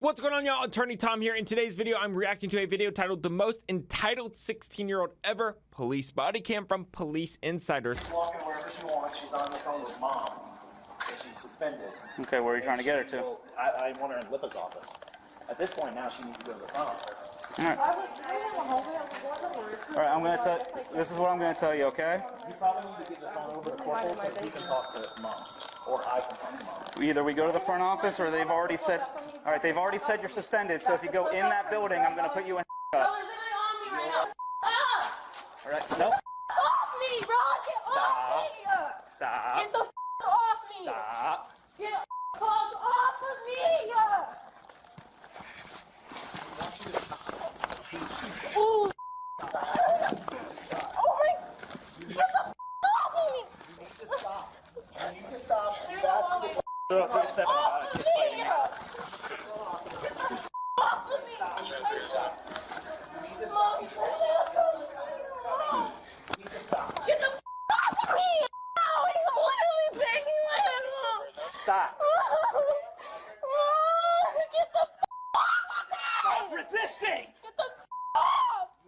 What's going on, y'all? Attorney Tom here. In today's video, I'm reacting to a video titled "The Most Entitled 16-Year-Old Ever Police Body Cam" from Police Insiders. She's walking wherever she wants. She's on the phone with mom, but she's suspended. Okay, where are you trying to get her to? I want her in Lippa's office. At this point now, she needs to go to the front office. All right. All right, I'm gonna tell. This is what I'm gonna tell you, okay? You probably need to give the phone over to Corporal so he can talk to mom, or I can talk to mom. Either we go to the front office, or they've already said. All right, they've already said you're suspended. So if you go in that building, I'm gonna put you in cuffs. They're literally on me right now. All right, no. Off me, bro! Get off me! Stop. Get the off me! Stop. Get off of me! Ooh. Oh my! Get the off of me! You need to stop. You need to stop. Off of me! Off of me! Get the off of me! Oh, he's literally banging my head off! Stop. Get the off of me! Stop resisting. Get the off! He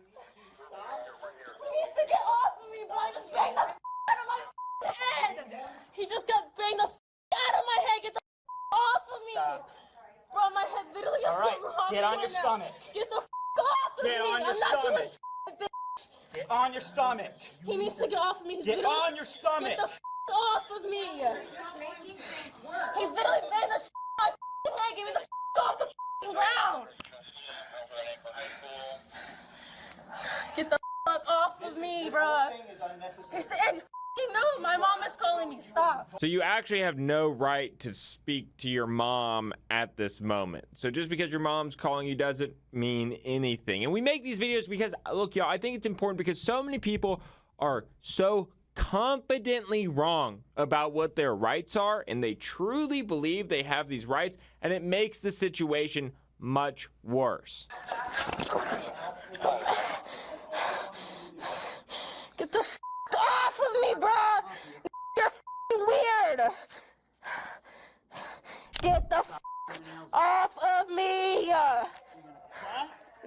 needs to get off of me, bro. I just banged the out of my head. He just got banged the out of my head. Get the off of me. Stop. Bro, my head literally is All right, so get on your stomach. Get the off of Get me. on your I'm not stomach. doing shit, bitch. Get on your stomach. He needs to get off of me. He's Get literally- on your stomach. Get the off of me. He literally banged the out of my head. Give me the off the ground. Get the fuck off of me, bro. This thing is unnecessary. He said, no, my mom is calling me. Stop. So you actually have no right to speak to your mom at this moment. So just because your mom's calling you doesn't mean anything. And we make these videos because, look, y'all, I think it's important because so many people are so confidently wrong about what their rights are, and they truly believe they have these rights, and it makes the situation much worse. Get the off of me, bro. You're weird. Get the off of me.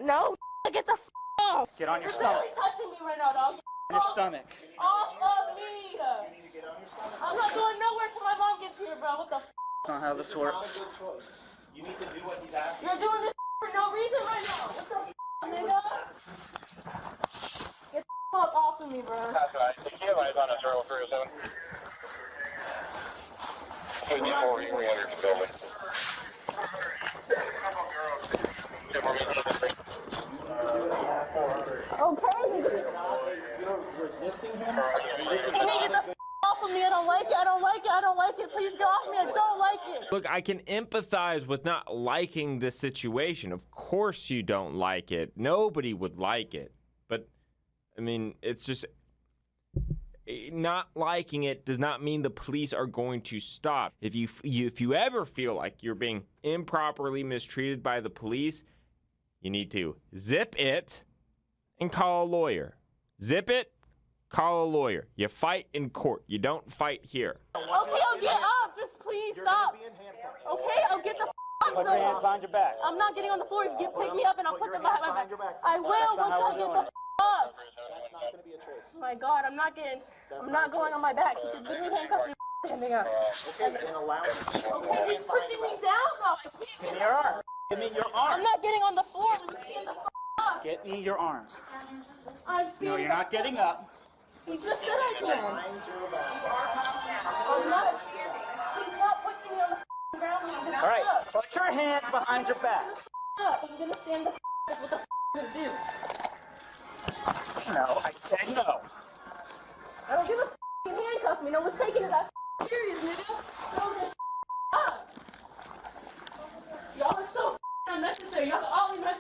No, get the off. Get on your You're stomach. literally touching me right now, dog. Your stomach. Off of me. I'm not going nowhere till my mom gets here, bro. What the That's not how this works. Good choice. You need to do what he's asking. You're doing this for no reason right now. What the nigga? Get the fuck off of me, bro. That's right. The kid lies on a 030. So before you re-enter the building. Okay. You're resisting him. This is Can you get the off of me? I don't like it. I don't like it. I don't like it. Please get off me. I don't like it. Look, I can empathize with not liking this situation. Of course you don't like it. Nobody would like it. But, I mean, it's just... not liking it does not mean the police are going to stop. If you ever feel like you're being improperly mistreated by the police, you need to zip it and call a lawyer. Zip it, call a lawyer. You fight in court. You don't fight here. Okay, I'll get up. Just please stop. Okay, I'll get the Put your hands behind your back. I'm not getting on the floor. Pick me up and I'll put them behind my back. I will once I get the up. That's not going to be a choice. Oh my God, I'm not going on my back. He could literally handcuff me. Okay, then allow him. Okay, he's pushing me down though. I can't. Give me your arm. Give me your I'm arm. not getting on the floor. Let me stand the up. Get me your arms. I'm No, standing you're not getting up. He just said I can. I'm not. He's not pushing me on the ground. He's All right, put your hands behind your back. up. I'm gonna stand the up. What the I'm gonna do? No, I said no. I don't give a handcuff me. No one's taking it that serious, nigga. Throw this up. Y'all are so unnecessary. Y'all are all in my.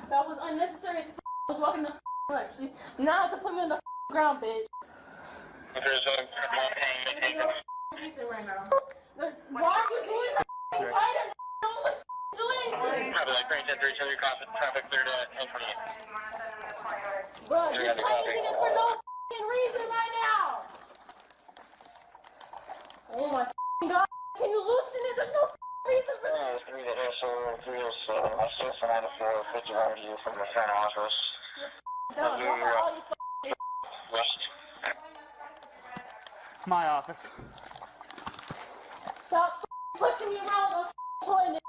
That was unnecessary as I was walking the lunch. See, now I have to put me on the ground, bitch. Reason right now. Why are you doing that? Tighter. No one's doing anything. Probably like 310, 310, traffic clear to 1028. Bro, you're tightening it for no reason right now. Oh my God. Can you look? message out to you from the front office. No, you all you West. My office. stop pushing me around the toilet.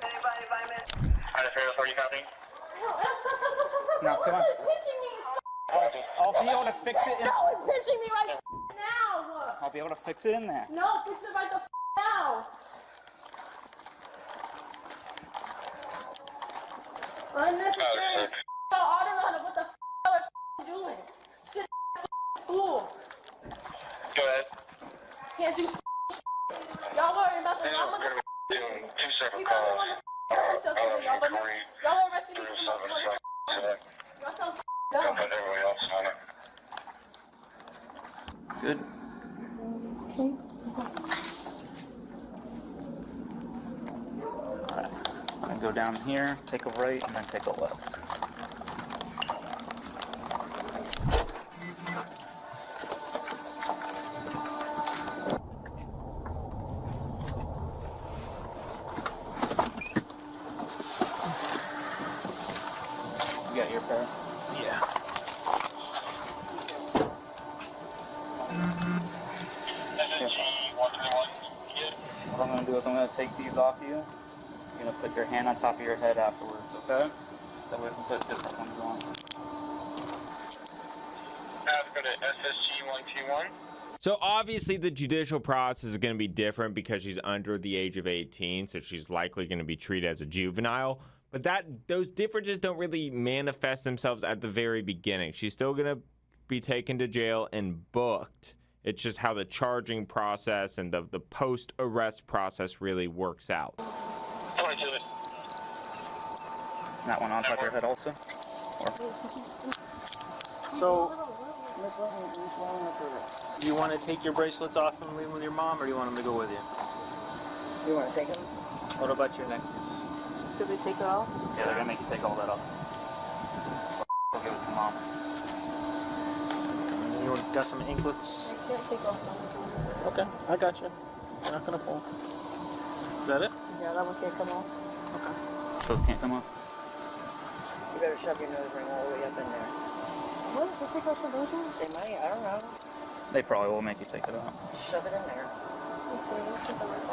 Anybody by me? Out of fair, 40 copy. No, come on. It's pinching me. I'll be able to fix it. No, it's pinching me right now. I'll be able to fix it in there. No, fix it right the now. Unnecessary. No, I don't know what the y'all are doing. Shit, school. Go ahead. Can't do y'all worry about the We're going to be doing 2 separate calls. Y'all are arresting me. Y'all so dumb. Put everybody else on it. Good. Alright. I'm gonna go down here, take a right, and then take a left. You got your pair? Yeah. What I'm gonna do is I'm gonna take these off you. You're gonna put your hand on top of your head afterwards, okay? That way we can put different ones on. Go to SSG 121. So obviously the judicial process is going to be different because she's under the age of 18, so she's likely going to be treated as a juvenile. But those differences don't really manifest themselves at the very beginning. She's still going to be taken to jail and booked. It's just how the charging process and the post-arrest process really works out. That one on top of your head also? So, do you want to take your bracelets off and leave them with your mom, or do you want them to go with you? You want to take them? What about your necklace? Did we take it off? Yeah, they're gonna make you take all that off. I'll give it to mom. And you got some anklets? I can't take off my Okay, I got you. You're not gonna pull. Is that it? Yeah, that one can't come off. Okay. Those can't come off. You better shove your nose ring all the way up in there. What? They take off some nose rings? They might, I don't know. They probably will make you take it off. Shove it in there. Okay, let's take them off.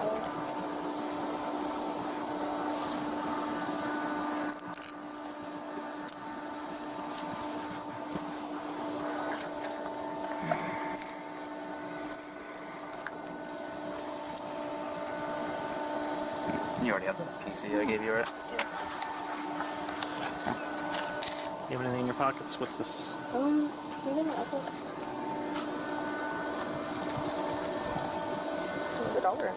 You already have the PC I gave you, right? You have anything in your pockets? What's this? Maybe not. There's $1 in there.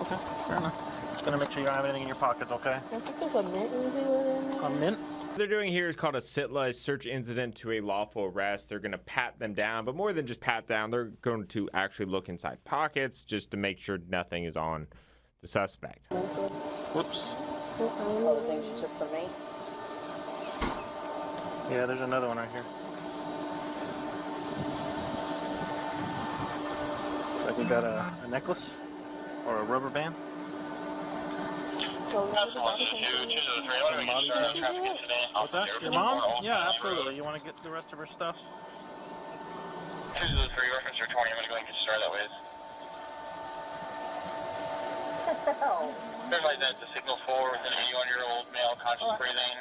Okay, fair enough. Just gonna make sure you don't have anything in your pockets, okay? I think there's a mint in there. A mint? What they're doing here is called a SITLA, a search incident to a lawful arrest. They're going to pat them down, but more than just pat down, they're going to actually look inside pockets just to make sure nothing is on the suspect. Whoops. All the things you took from me. Yeah, there's another one right here. Like we got a necklace or a rubber band. That's the one, 2 to the 3. I want to make sure I'm traffic incident. What's that? Your mom? Yeah, absolutely. You want to get the rest of her stuff? 2 to the 3, reference your 20. I'm going to go and get you started that way. What the hell? There's like that, the signal 4 with an 81-year-old male conscious breathing.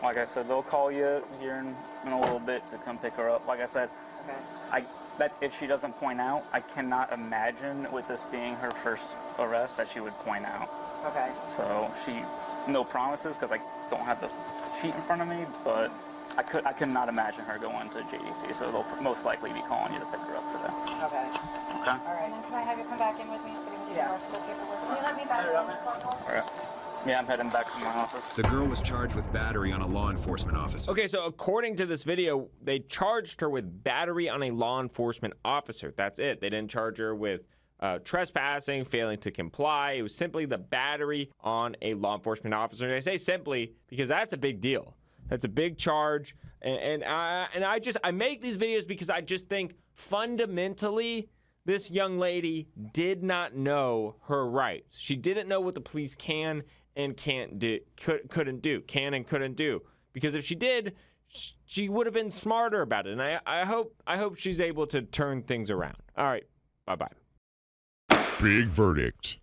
Like I said, they'll call you here in a little bit to come pick her up. Like I said, Okay. that's if she doesn't point out. I cannot imagine with this being her first arrest that she would point out. Okay. So no promises because I don't have the sheet in front of me, but I could not imagine her going to JDC. So they'll most likely be calling you to pick her up today. Okay. Okay. All right. And then can I have you come back in with me so we can do the rest of the paperwork? Can you let me back in the phone? All right. Yeah, I'm heading back to my office. The girl was charged with battery on a law enforcement officer. Okay, so according to this video, they charged her with battery on a law enforcement officer. That's it. They didn't charge her with trespassing, failing to comply. It was simply the battery on a law enforcement officer. And I say simply because that's a big deal. That's a big charge. And I make these videos because I just think fundamentally This young lady did not know her rights. She didn't know what the police can and couldn't do. Because if she did, she would have been smarter about it. And I hope she's able to turn things around. All right. Bye-bye. Big verdict.